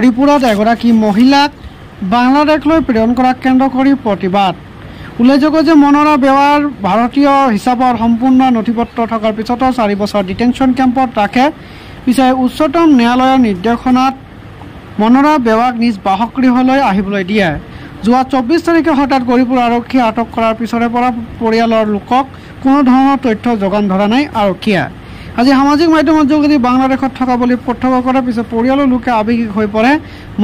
গৰিপুৰত এগৰাকী মহিলাক বাংলাদেশলৈ প্ৰেৰণ কৰাক কেন্দ্ৰ কৰি প্ৰতিবাদ। উল্লেখযোগ্য যে মনোৰা বেৱাৰ ভাৰতীয় হিচাপত সম্পূৰ্ণ নথিপত্ৰ থকাৰ পিছতো 4 বছৰ ডিটেনশ্যন কেম্পত ৰাখে। পিছে উচ্চতম ন্যায়ালয়ৰ নিৰ্দেশনাত মনোৰা বেৱাক নিজ বাসগৃহলৈ আহিবলৈ দিয়ে। যোৱা 24 তাৰিখে হঠাৎ গৰিপুৰ আৰক্ষীয়ে আটক কৰাৰ পিছৰে পৰা পৰিয়ালৰ লোকক কোনো ধৰণৰ তথ্য যোগান ধৰা নাই আৰক্ষীয়ে। আজি সামাজিক মাধ্যমৰ যোগেদি বাংলাদেশত থকা বুলি প্ৰত্যক্ষ কৰাৰ পিছত পৰিয়ালৰ লোকে আৱেগিক হৈ পৰে।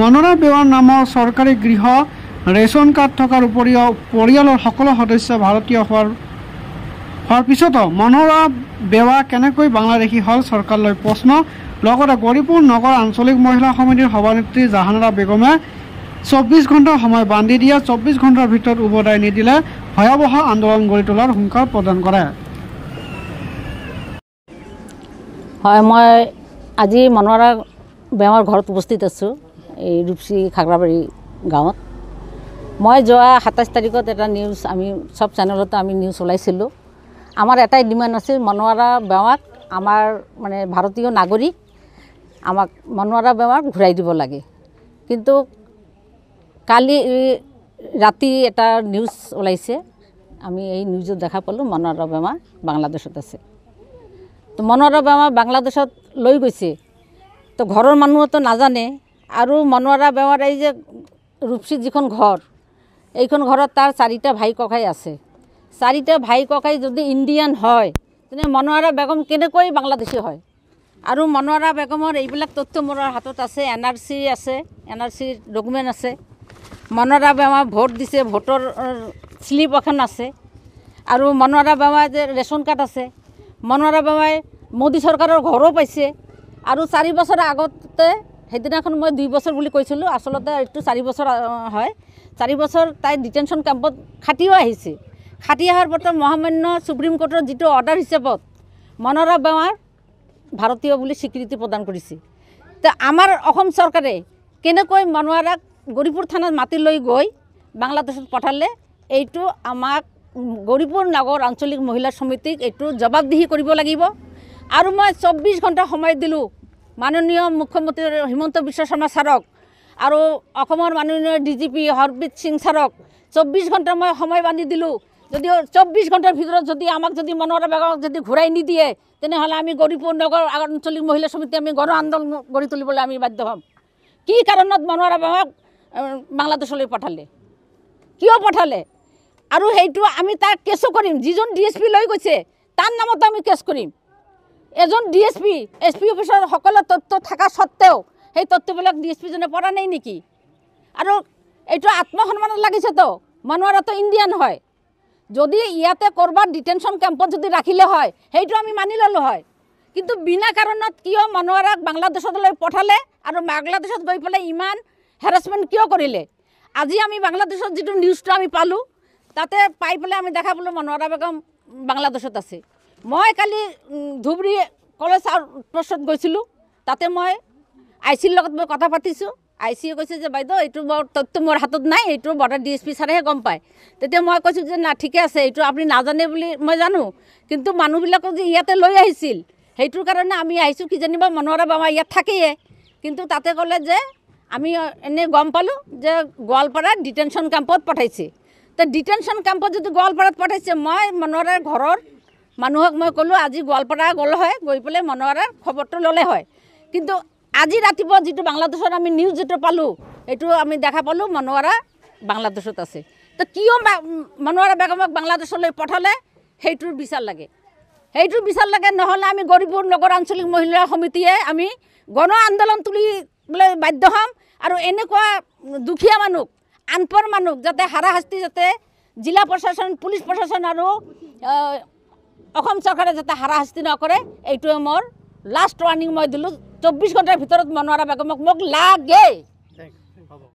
মনোৰা বেৱাৰ নামৰ চৰকাৰী গৃহ ৰেচন কাৰ্ড থকাৰ উপৰিও পৰিয়ালৰ সকলো সদস্য ভাৰতীয় হোৱাৰ পিছতো মনোৰা বেৱা কেনেকৈ বাংলাদেশী হ'ল চৰকাৰলৈ প্ৰশ্ন। লগতে গৰিপুৰ নগৰ আঞ্চলিক মহিলা সমিতিৰ সভানেত্ৰী জাহানাৰা বেগমে 24 ঘণ্টা সময় বান্ধি দিয়ে। 24 ঘণ্টাৰ ভিতৰত উভতাই নিদিলে ভয়াৱহ আন্দোলন গঢ়ি তোলাৰ হুংকাৰ প্ৰদান কৰে। হয়, মই আজি মনোৰা বেৱাৰ ঘৰত উপস্থিত আছোঁ, এই ৰূপসী খাগৰাবাৰী গাঁৱত। মই যোৱা 27 তাৰিখত এটা নিউজ আমি সব চেনেলতে আমি নিউজ ওলাইছিলোঁ। আমাৰ এটাই ডিমাণ্ড আছিল মনোৰা বেৱাক আমাৰ মানে ভাৰতীয় নাগৰিক আমাক মনোৰা বেৱাক ঘূৰাই দিব লাগে। কিন্তু কালি ৰাতি এটা নিউজ ওলাইছে, আমি এই নিউজত দেখা পালোঁ মনোৰা বেৱা বাংলাদেশত আছে। তো মনোৰা বেৱা বাংলাদেশত লৈ গৈছে, তো ঘৰৰ মানুহতো নাজানে। আৰু মনোৰা বেৱাৰ এই যে ৰূপসীৰ যিখন ঘৰ, এইখন ঘৰত তাৰ 4টা ভাই ককাই আছে। 4টা ভাই ককাই যদি ইণ্ডিয়ান হয় তেনে মনোৰা বেগম কেনেকৈ বাংলাদেশী হয়? আৰু মনোৰা বেগমৰ এইবিলাক তথ্য মোৰ হাতত আছে, NRC আছে, NRCৰ ডকুমেণ্ট আছে। মনোৰা বেৱা ভোট দিছে, ভোটৰ স্লিপ এখন আছে। আৰু মনোৰা বেৱা যে ৰেচন কাৰ্ড আছে। মনোৰা বেৱাই মোদী চৰকাৰৰ ঘৰো পাইছে। আৰু 4 বছৰ আগতে সেইদিনাখন মই 2 বছৰ বুলি কৈছিলোঁ, আচলতে এইটো 4 বছৰ হয়। 4 বছৰ তাই ডিটেনশ্যন কেম্পত খাটিও আহিছে। খাটি অহাৰ পাছত মহামান্য সুপ্ৰিম কোৰ্টৰ যিটো অৰ্ডাৰ হিচাপত মনোৰা বেৱাৰ ভাৰতীয় বুলি স্বীকৃতি প্ৰদান কৰিছে। তো আমাৰ অসম চৰকাৰে কেনেকৈ মনোৰাক গৰিপুৰ থানাত মাতি লৈ গৈ বাংলাদেশত পঠালে, এইটো আমাক গৰিপুৰ নগৰ আঞ্চলিক মহিলা সমিতিক এইটো জবাবদিহি কৰিব লাগিব। আৰু মই 24 ঘণ্টা সময় দিলোঁ মাননীয় মুখ্যমন্ত্ৰী হিমন্ত বিশ্ব শৰ্মা ছাৰক আৰু অসমৰ মাননীয় DGP হৰপ্ৰীত সিং ছাৰক 24 ঘণ্টা মই সময় বান্ধি দিলোঁ। যদিও 24 ঘণ্টাৰ ভিতৰত যদি আমাক যদি মনোৰা বেগমক যদি ঘূৰাই নিদিয়ে তেনেহ'লে আমি গৰিপুৰ নগৰ আঞ্চলিক মহিলা সমিতি আমি গণ আন্দোলন গঢ়ি তুলিবলৈ আমি বাধ্য হ'ম। কি কাৰণত মনোৰা বেগমক বাংলাদেশলৈ পঠালে, কিয় পঠালে? আৰু সেইটো আমি তাক কেছো কৰিম। যিজন DSP লৈ গৈছে তাৰ নামতো আমি কেছ কৰিম। এজন DSP SP অফিচৰ সকলো তথ্য থকা সত্ত্বেও সেই তথ্যবিলাক DSPজনে পৰা নাই নেকি? আৰু এইটো আত্মসন্মানত লাগিছেতো। মনোৰাটো ইণ্ডিয়ান হয়। যদি ইয়াতে ক'ৰবাত ডিটেনশ্যন কেম্পত যদি ৰাখিলে হয় সেইটো আমি মানি ল'লোঁ হয়। কিন্তু বিনা কাৰণত কিয় মনোৰাক বাংলাদেশলৈ পঠালে আৰু বাংলাদেশত গৈ পেলাই ইমান হেৰাছমেণ্ট কিয় কৰিলে? আজি আমি বাংলাদেশত যিটো নিউজটো আমি পালোঁ, তাতে পাই পেলাই আমি দেখা পালোঁ মনোৰা বেগম বাংলাদেশত আছে। মই কালি ধুবুৰী কলেজ আউটপোষ্টত গৈছিলোঁ, তাতে মই ICৰ লগত মই কথা পাতিছোঁ। ICয়ে কৈছে যে বাইদেউ এইটো তথ্য মোৰ হাতত নাই, এইটো বৰ্ডাৰ DSP ছাৰেহে গম পায়। তেতিয়া মই কৈছোঁ যে না ঠিকে আছে, এইটো আপুনি নাজানে বুলি মই জানো, কিন্তু মানুহবিলাকক যে ইয়াতে লৈ আহিছিল সেইটোৰ কাৰণে আমি আহিছোঁ। কিজানিবা মনোৰা বেৱা ইয়াত থাকেয়ে, কিন্তু তাতে ক'লে যে আমি এনেই গম পালোঁ যে গোৱালপাৰাৰ ডিটেনশ্যন কেম্পত পঠাইছে। তো ডিটেনশ্যন কেম্পত যদি গোৱালপাৰাত পঠাইছে, মই মনোৰাৰ ঘৰৰ মানুহক মই ক'লোঁ আজি গোৱালপাৰা গ'লে হয়, গৈ পেলাই মনোৰাৰ খবৰটো ল'লে হয়। কিন্তু আজি ৰাতিপুৱা যিটো বাংলাদেশত আমি নিউজ যিটো পালোঁ, এইটো আমি দেখা পালোঁ মনোৰা বাংলাদেশত আছে। তো কিয় মনোৰা বেগমক বাংলাদেশলৈ পঠালে সেইটোৰ বিচাৰ লাগে, সেইটোৰ বিচাৰ লাগে। নহ'লে আমি গৰিপুৰ নগৰ আঞ্চলিক মহিলা সমিতিয়ে আমি গণ আন্দোলন তুলিবলৈ বাধ্য হ'ম। আৰু এনেকুৱা দুখীয়া মানুহ, আনপঢ় মানুহ যাতে হাৰাশাস্তি যাতে জিলা প্ৰশাসন, পুলিচ প্ৰশাসন আৰু অসম চৰকাৰে যাতে হাৰাশাস্তি নকৰে, এইটোৱে মোৰ লাষ্ট ৱাৰ্ণিং মই দিলোঁ। 24 ঘণ্টাৰ ভিতৰত মনোৰা বেগমক মোক লাগে।